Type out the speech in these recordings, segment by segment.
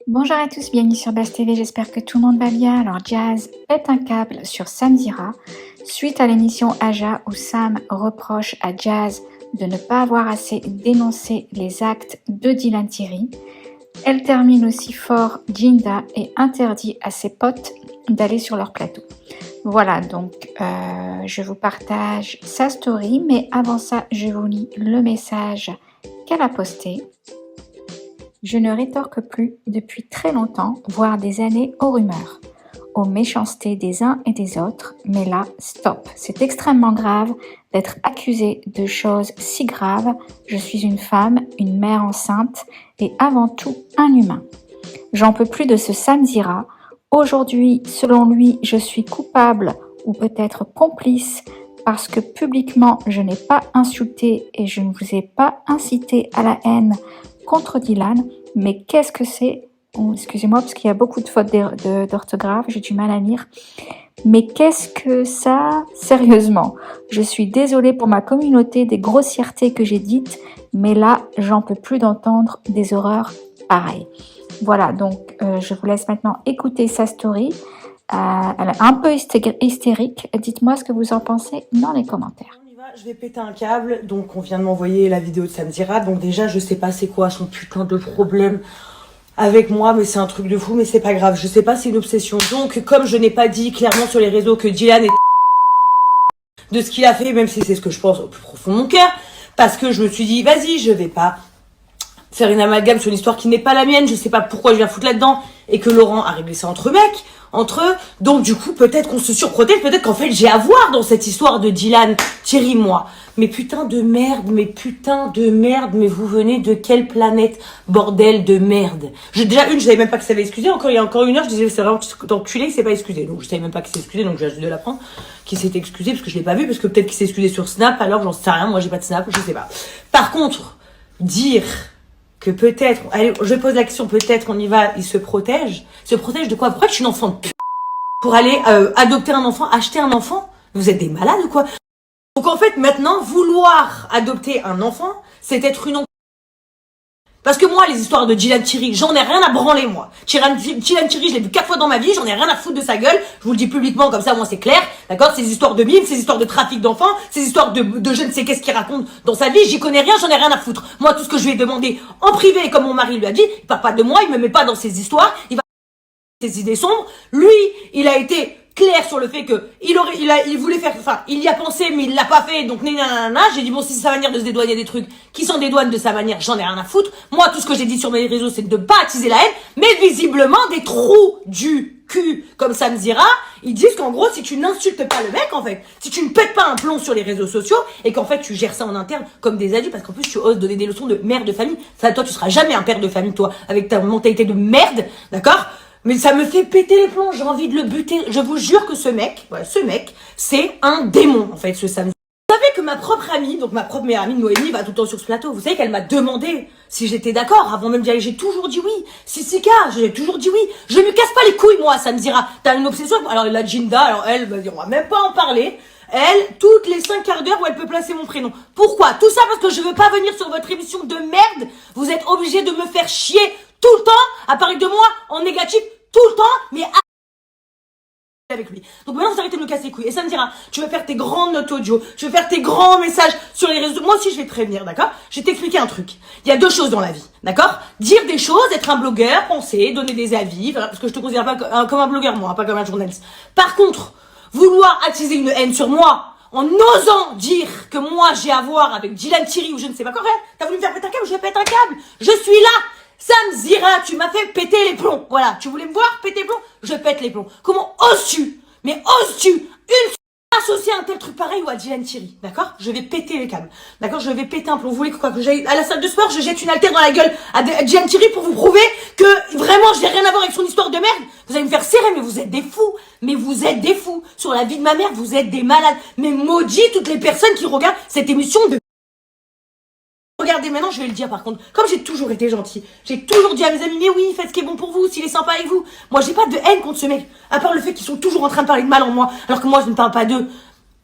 Bonjour à tous, bienvenue sur Buzz TV, j'espère que tout le monde va bien. Alors Jazz pète un câble sur Samzira suite à l'émission Aja où Sam reproche à Jazz de ne pas avoir assez dénoncé les actes de Dylan Thierry. Elle termine aussi fort Jinda et interdit à ses potes d'aller sur leur plateau. Voilà, donc je vous partage sa story, mais avant ça, je vous lis le message qu'elle a posté. Je ne rétorque plus depuis très longtemps, voire des années, aux rumeurs, aux méchancetés des uns et des autres, mais là, stop. C'est extrêmement grave d'être accusée de choses si graves. Je suis une femme, une mère enceinte et avant tout un humain. J'en peux plus de ce Samzira. Aujourd'hui, selon lui, je suis coupable ou peut-être complice parce que publiquement, je n'ai pas insulté et je ne vous ai pas incité à la haine contre Dylan, mais qu'est-ce que c'est? Excusez-moi parce qu'il y a beaucoup de fautes d'orthographe, j'ai du mal à lire. Mais qu'est-ce que ça? Sérieusement, je suis désolée pour ma communauté des grossièretés que j'ai dites, mais là, j'en peux plus d'entendre des horreurs pareilles. Voilà, donc je vous laisse maintenant écouter sa story. Elle est un peu hystérique. Dites-moi ce que vous en pensez dans les commentaires. Je vais péter un câble, donc on vient de m'envoyer la vidéo de Samzira, donc déjà je sais pas c'est quoi son putain de problème avec moi, mais c'est un truc de fou, mais c'est pas grave, je sais pas, c'est une obsession. Donc comme je n'ai pas dit clairement sur les réseaux que Dylan est de ce qu'il a fait, même si c'est ce que je pense au plus profond de mon cœur, parce que je me suis dit vas-y, je vais pas faire une amalgame sur une histoire qui n'est pas la mienne, je sais pas pourquoi je viens foutre là-dedans, et que Laurent a réglé ça entre mecs, entre eux, donc du coup peut-être qu'on se surprotège, peut-être qu'en fait j'ai à voir dans cette histoire de Dylan, Thierry, moi. Mais putain de merde, mais vous venez de quelle planète, bordel de merde. Déjà je savais même pas qu'il s'avait excusé, il y a encore une heure, je disais c'est vraiment enculé, il s'est pas excusé, donc je savais même pas qu'il s'est excusé, donc j'ai juste de l'apprendre, qu'il s'était excusé, parce que je l'ai pas vu, parce que peut-être qu'il s'est excusé sur Snap, alors j'en sais rien, moi j'ai pas de Snap, je sais pas. Par contre, dire que peut-être, allez, je pose la question, peut-être on y va, il se protège. Se protège de quoi? Pourquoi tu es une enfant de p*** pour aller adopter un enfant, acheter un enfant? Vous êtes des malades ou quoi? Donc en fait, maintenant, vouloir adopter un enfant, c'est être une... Parce que moi, les histoires de Dylan Thierry, j'en ai rien à branler, moi. Dylan Thierry, je l'ai vu 4 fois dans ma vie, j'en ai rien à foutre de sa gueule. Je vous le dis publiquement, comme ça, moi, c'est clair. D'accord? Ces histoires de mimes, ces histoires de trafic d'enfants, ces histoires de je ne sais qu'est-ce qu'il raconte dans sa vie, j'y connais rien, j'en ai rien à foutre. Moi, tout ce que je lui ai demandé en privé, comme mon mari lui a dit, il parle pas de moi, il me met pas dans ses histoires, il va ses idées sombres. Lui, il a été clair sur le fait que il voulait faire, enfin, il y a pensé, mais il l'a pas fait, donc j'ai dit bon, si c'est sa manière de se dédouaner des trucs qui s'en dédouanent de sa manière, j'en ai rien à foutre. Moi, tout ce que j'ai dit sur mes réseaux, c'est de ne pas attiser la haine, mais visiblement, des trous du cul, comme Samzira, ils disent qu'en gros, si tu n'insultes pas le mec, en fait, si tu ne pètes pas un plomb sur les réseaux sociaux, et qu'en fait, tu gères ça en interne comme des adultes, parce qu'en plus, tu oses donner des leçons de mère de famille, ça, toi, tu seras jamais un père de famille, toi, avec ta mentalité de merde, d'accord? Mais ça me fait péter les plombs, j'ai envie de le buter. Je vous jure que ce mec, c'est un démon, en fait, ce samedi. Vous savez que ma propre amie, donc ma propre meilleure amie, Noémie, va tout le temps sur ce plateau. Vous savez qu'elle m'a demandé si j'étais d'accord avant même d'y aller. J'ai toujours dit oui. Sissika, j'ai toujours dit oui. Je ne me casse pas les couilles, moi, ça me dira. T'as une obsession. Alors, la Jinda, alors elle, on va même pas en parler. Elle, toutes les 5 quarts d'heure où elle peut placer mon prénom. Pourquoi? Tout ça parce que je veux pas venir sur votre émission de merde. Vous êtes obligés de me faire chier tout le temps, à parler de moi en négatif tout le temps, mais avec lui. Donc maintenant vous arrêtez de me casser les couilles. Et ça me dira, tu veux faire tes grandes notes audio, tu veux faire tes grands messages sur les réseaux. Moi aussi je vais te prévenir, d'accord? Je vais t'expliquer un truc. Il y a 2 choses dans la vie, d'accord? Dire des choses, être un blogueur, penser, donner des avis, parce que je te considère pas comme un blogueur moi, pas comme un journaliste. Par contre, vouloir attiser une haine sur moi, en osant dire que moi j'ai à voir avec Dylan Thierry ou je ne sais pas quoi, t'as voulu me faire péter un câble, je pète un câble. Je suis là. Samzira, tu m'as fait péter les plombs. Voilà, tu voulais me voir péter les plombs? Je pète les plombs. Comment oses-tu? Mais oses-tu associer un tel truc pareil ou à Dylan Thierry? D'accord? Je vais péter les câbles. D'accord? Je vais péter un plomb. Vous voulez quoi? Que j'aille à la salle de sport, je jette une haltère dans la gueule à Dylan Thierry pour vous prouver que vraiment j'ai rien à voir avec son histoire de merde? Vous allez me faire serrer, mais vous êtes des fous. Mais vous êtes des fous. Sur la vie de ma mère, vous êtes des malades. Mais maudit toutes les personnes qui regardent cette émission de... Regardez, maintenant je vais le dire par contre, comme j'ai toujours été gentil, j'ai toujours dit à mes amis, mais oui, faites ce qui est bon pour vous, s'il est sympa avec vous. Moi j'ai pas de haine contre ce mec, à part le fait qu'ils sont toujours en train de parler de mal en moi, alors que moi je ne parle pas d'eux.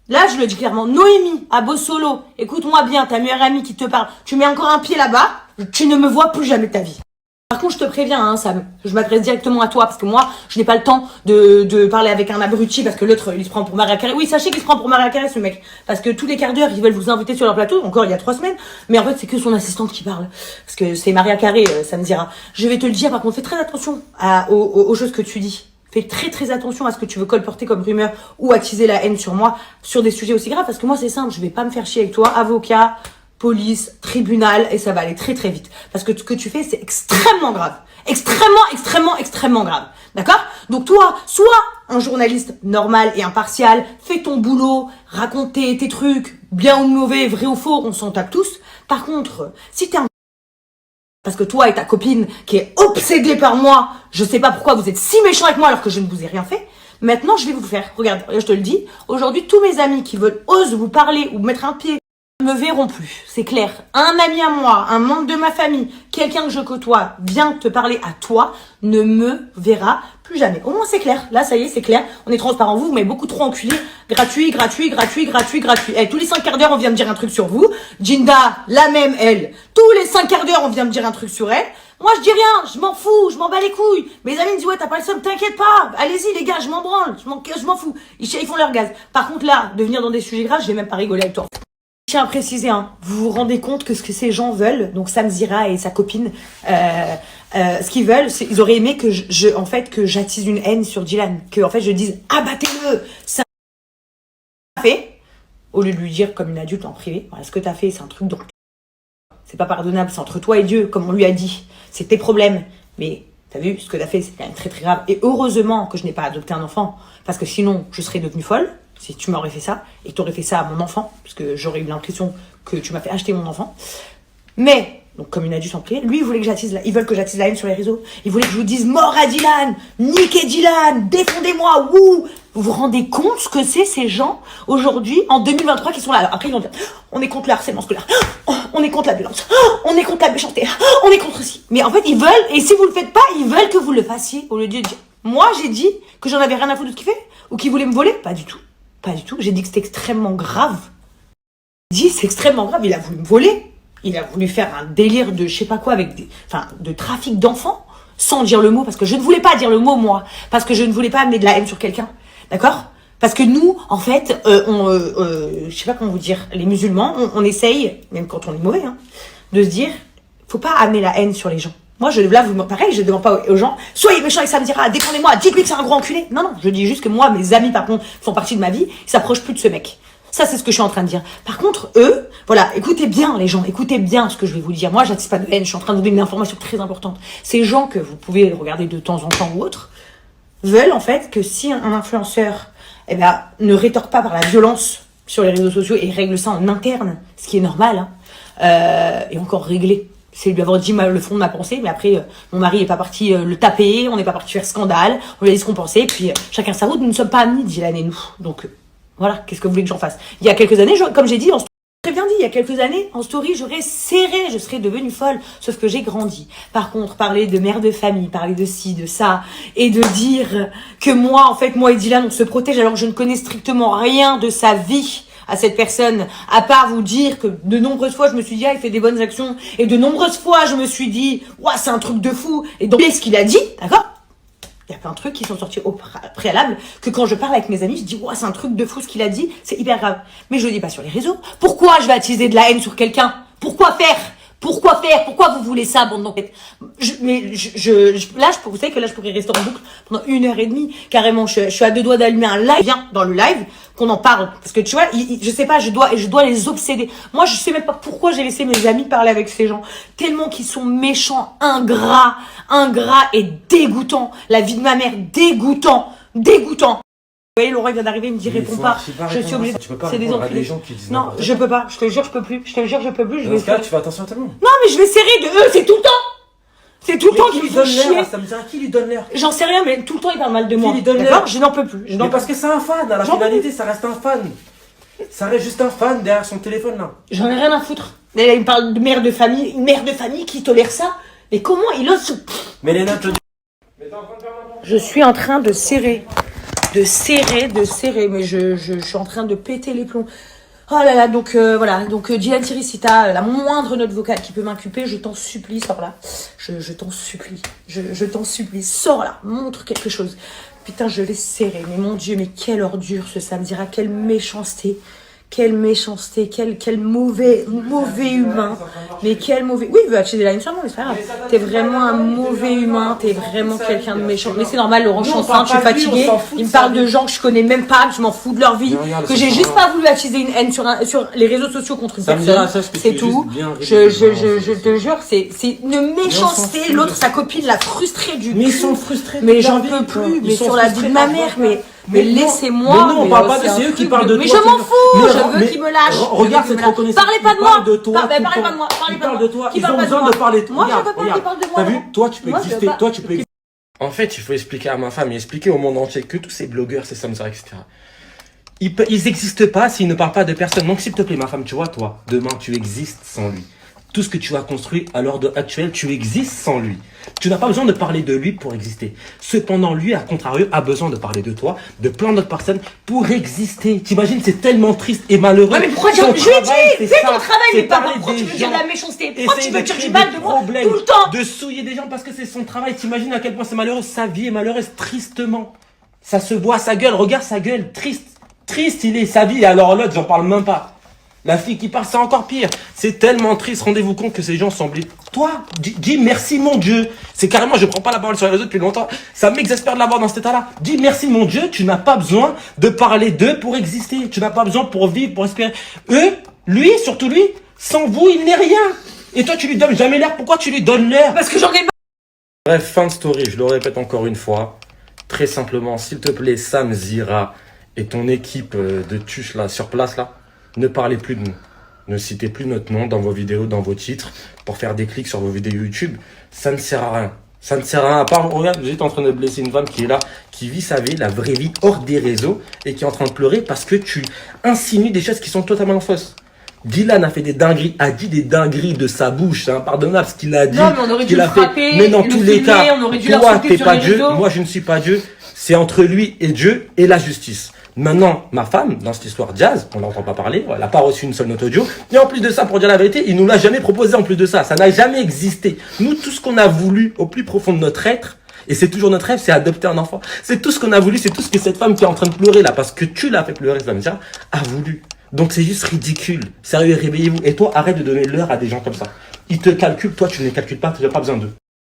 Là je le dis clairement, Noémie, à Bossolo, écoute-moi bien, ta meilleure amie qui te parle, tu mets encore un pied là-bas, tu ne me vois plus jamais de ta vie. Par contre, je te préviens, hein, Sam, je m'adresse directement à toi parce que moi, je n'ai pas le temps de parler avec un abruti parce que l'autre, il se prend pour Mariah Carey. Oui, sachez qu'il se prend pour Mariah Carey, ce mec. Parce que tous les quarts d'heure, ils veulent vous inviter sur leur plateau, encore il y a 3 semaines. Mais en fait, c'est que son assistante qui parle. Parce que c'est Mariah Carey, ça me dira. Je vais te le dire, par contre, fais très attention aux choses que tu dis. Fais très attention à ce que tu veux colporter comme rumeur ou attiser la haine sur moi, sur des sujets aussi graves. Parce que moi, c'est simple, je vais pas me faire chier avec toi, avocat, police, tribunal, et ça va aller très vite. Parce que ce que tu fais, c'est extrêmement grave. Extrêmement grave. D'accord? Donc toi, sois un journaliste normal et impartial, fais ton boulot, raconte tes trucs, bien ou mauvais, vrai ou faux, on s'en tape tous. Par contre, si t'es un... Parce que toi et ta copine, qui est obsédée par moi, je sais pas pourquoi vous êtes si méchants avec moi alors que je ne vous ai rien fait. Maintenant, je vais vous faire. Regarde, je te le dis. Aujourd'hui, tous mes amis qui osent vous parler ou mettre un pied ne me verront plus, c'est clair. Un ami à moi, un membre de ma famille, quelqu'un que je côtoie, vient te parler à toi, ne me verra plus jamais. Au moins c'est clair, là ça y est, c'est clair, on est transparent, vous m'avez beaucoup trop enculé, gratuit. Tous les 5 quarts d'heure on vient me dire un truc sur vous, Jinda, la même elle, tous les 5 quarts d'heure on vient me dire un truc sur elle, moi je dis rien, je m'en fous, je m'en bats les couilles, mes amis me disent ouais t'as pas le seum, t'inquiète pas, allez-y les gars, je m'en branle, je m'en fous, ils font leur gaz. Par contre là, de venir dans des sujets graves, je vais même pas rigoler avec toi. Je tiens à préciser, hein, vous vous rendez compte que ce que ces gens veulent, donc Sam Zira et sa copine, ce qu'ils veulent, c'est ils auraient aimé que en fait, que j'attise une haine sur Dylan, que en fait je dise abattez-le, ça fait, au lieu de lui dire comme une adulte en privé, voilà, ce que t'as fait, c'est un truc donc c'est pas pardonnable, c'est entre toi et Dieu, comme on lui a dit, c'est tes problèmes, mais t'as vu, ce que t'as fait, c'est quand même très grave, et heureusement que je n'ai pas adopté un enfant, parce que sinon je serais devenue folle. Si tu m'aurais fait ça, et que tu aurais fait ça à mon enfant, parce que j'aurais eu l'impression que tu m'as fait acheter mon enfant. Mais, donc comme une adulte en privé, lui, il voulait que ils veulent que j'attise la haine sur les réseaux. Ils voulaient que je vous dise mort à Dylan, niquez Dylan, défendez-moi, wouh. Vous vous rendez compte ce que c'est ces gens, aujourd'hui, en 2023, qui sont là. Alors après, ils vont dire, on est contre le harcèlement scolaire, on est contre la violence, on est contre la méchanceté, on est contre ci. Mais en fait, ils veulent, et si vous le faites pas, ils veulent que vous le fassiez, au lieu de dire, moi, j'ai dit que j'en avais rien à foutre de ce qu'il fait, ou qu'il voulait me voler, pas du tout. Pas du tout, j'ai dit que c'était extrêmement grave. C'est extrêmement grave, il a voulu me voler. Il a voulu faire un délire de je sais pas quoi avec de trafic d'enfants, sans dire le mot, parce que je ne voulais pas dire le mot moi, parce que je ne voulais pas amener de la haine sur quelqu'un. D'accord? Parce que nous, en fait, je sais pas comment vous dire, les musulmans, on essaye, même quand on est mauvais, hein, de se dire, faut pas amener la haine sur les gens. Moi, pareil, je ne demande pas aux gens, soyez méchants avec ça, me dira, défendez-moi, dites-lui que c'est un gros enculé. Non, je dis juste que moi, mes amis, par contre, font partie de ma vie, ils s'approchent plus de ce mec. Ça, c'est ce que je suis en train de dire. Par contre, eux, voilà, écoutez bien, les gens, écoutez bien ce que je vais vous dire. Moi, j'attise pas de haine, je suis en train de vous donner une information très importante. Ces gens que vous pouvez regarder de temps en temps ou autre, veulent, en fait, que si un influenceur, ne rétorque pas par la violence sur les réseaux sociaux et règle ça en interne, ce qui est normal, hein, et encore réglé. C'est lui avoir dit le fond de ma pensée, mais après, mon mari n'est pas parti le taper, on n'est pas parti faire scandale, on lui a dit ce qu'on pensait, puis chacun sa route, nous ne sommes pas amis, Dylan et nous. Donc, voilà, qu'est-ce que vous voulez que j'en fasse? Il y a quelques années, comme j'ai dit, très bien dit, il y a quelques années, en story, j'aurais serré, je serais devenue folle, sauf que j'ai grandi. Par contre, parler de mère de famille, parler de ci, de ça, et de dire que moi, en fait, moi et Dylan, on se protège alors que je ne connais strictement rien de sa vie, à cette personne, à part vous dire que de nombreuses fois je me suis dit il fait des bonnes actions, et de nombreuses fois je me suis dit c'est un truc de fou, et donc ce qu'il a dit, d'accord, il y a plein de trucs qui sont sortis au préalable, que quand je parle avec mes amis, je dis c'est un truc de fou ce qu'il a dit, c'est hyper grave, mais je le dis pas sur les réseaux. Pourquoi je vais attiser de la haine sur quelqu'un? Pourquoi faire? Pourquoi vous voulez ça, bande d'enquête? Vous savez que là, je pourrais rester en boucle pendant 1h30, carrément. Je suis à 2 doigts d'allumer un live, viens dans le live, qu'on en parle. Parce que tu vois, je sais pas, je dois les obséder. Moi, je sais même pas pourquoi j'ai laissé mes amis parler avec ces gens. Tellement qu'ils sont méchants, ingrats et dégoûtants. La vie de ma mère, dégoûtant. Vous voyez, Laurent, il vient d'arriver, il me dit réponds pas. Je suis obligée. C'est des enculés. Non, je peux pas. Je te jure, je peux plus. Dans ce cas, tu fais attention à tout le monde. Non, mais je vais serrer de eux, c'est tout le temps. C'est tout le temps qu'ils me font chier. Ça me dit qui lui donne l'air? J'en sais rien, mais tout le temps il parle mal de moi. Qui lui donne l'air? Je n'en peux plus. Mais parce que c'est un fan, à la finalité, ça reste un fan. Ça reste juste un fan derrière son téléphone là. J'en ai rien à foutre. Là, il me parle de mère de famille, une mère de famille qui tolère ça. Mais comment il ose? Mais les notes. Je suis en train de serrer. Mais je suis en train de péter les plombs. Oh là là, donc voilà, donc Dylan Thierry, si t'as la moindre note vocale qui peut m'inculper, je t'en supplie, sors là. Je t'en supplie, je t'en supplie, sors là, montre quelque chose. Putain, je vais serrer, mais mon Dieu, mais quelle ordure ce Samzira, quelle méchanceté. Quelle méchanceté, quel mauvais humain. Mais quel mauvais... Oui, il veut acheter des lines sur moi, mais c'est pas grave. T'es vraiment un mauvais humain, t'es vraiment quelqu'un de méchant. Mais c'est normal, Laurent, je suis enceinte, je suis fatiguée. Il me parle de gens que je connais même pas, que je m'en fous de leur vie, que j'ai juste pas voulu attiser une haine sur les réseaux sociaux contre une personne. C'est tout. Je te jure, c'est une méchanceté. L'autre, sa copine l'a frustré du cul. Mais ils sont frustrés. Mais j'en peux plus, mais sur la vie de ma mère, mais laissez-moi. Mais non, on parle pas de c'est eux qui parlent de toi. Mais je m'en fous, je veux qu'ils me lâchent. Regarde cette reconnaissance. Parlez pas de moi. Parlez pas de moi. Parlez pas de toi. Ils ont besoin de parler de toi. Moi, je veux pas qu'ils parlent de moi. T'as vu? Toi, tu peux exister. Toi, tu peux exister. En fait, il faut expliquer à ma femme et expliquer au monde entier que tous ces blogueurs, ces Samzira, etc. Ils n'existent pas s'ils ne parlent pas de personne. Donc, s'il te plaît, ma femme, tu vois, toi, demain, tu existes sans lui. Tout ce que tu as construit à l'heure actuelle, tu existes sans lui. Tu n'as pas besoin de parler de lui pour exister. Cependant, lui, à contrario, a besoin de parler de toi, de plein d'autres personnes pour exister. T'imagines, c'est tellement triste et malheureux. Ouais, mais pourquoi tu veux que je dis fais ton travail, mais pas pourquoi tu veux dire de la méchanceté. Pourquoi tu veux dire du mal de moi tout le temps? De souiller des gens parce que c'est son travail. T'imagines à quel point c'est malheureux. Sa vie est malheureuse tristement. Ça se voit, sa gueule, regarde sa gueule, triste. Triste, il est, sa vie, et alors l'autre, j'en parle même pas. La fille qui parle, c'est encore pire. C'est tellement triste. Rendez-vous compte que ces gens semblent... Toi, dis merci mon Dieu. C'est carrément, je prends pas la parole sur les réseaux depuis longtemps. Ça m'exaspère de l'avoir dans cet état-là. Dis merci mon Dieu. Tu n'as pas besoin de parler d'eux pour exister. Tu n'as pas besoin pour vivre, pour espérer. Eux, lui, surtout lui, sans vous, il n'est rien. Et toi, tu lui donnes jamais l'air. Pourquoi tu lui donnes l'air? Parce que j'en gagne pas. Bref, fin de story. Je le répète encore une fois. Très simplement, s'il te plaît, Samzira et ton équipe de tuches là, sur place là, ne parlez plus de nous. Ne citez plus notre nom dans vos vidéos, dans vos titres, pour faire des clics sur vos vidéos YouTube. Ça ne sert à rien. Ça ne sert à rien. À part, regarde, vous êtes en train de blesser une femme qui est là, qui vit sa vie, la vraie vie, hors des réseaux, et qui est en train de pleurer parce que tu insinues des choses qui sont totalement fausses. Dylan a fait des dingueries, a dit des dingueries de sa bouche, c'est impardonnable ce qu'il a dit. Non, mais on aurait dû le frapper, mais dans tous les cas, toi, t'es pas Dieu, réseaux. moi je ne suis pas Dieu. C'est entre lui et Dieu et la justice. Maintenant, ma femme, dans cette histoire Jazz, on n'entend pas parler, elle n'a pas reçu une seule note audio. Et en plus de ça, pour dire la vérité, il nous l'a jamais proposé en plus de ça. Ça n'a jamais existé. Nous, tout ce qu'on a voulu au plus profond de notre être, et c'est toujours notre rêve, c'est adopter un enfant. C'est tout ce qu'on a voulu, c'est tout ce que cette femme qui est en train de pleurer là, parce que tu l'as fait pleurer, ça me dit, a voulu. Donc c'est juste ridicule. Sérieux, réveillez-vous. Et toi, arrête de donner l'heure à des gens comme ça. Ils te calculent, toi tu ne les calcules pas, tu n'as pas besoin d'eux.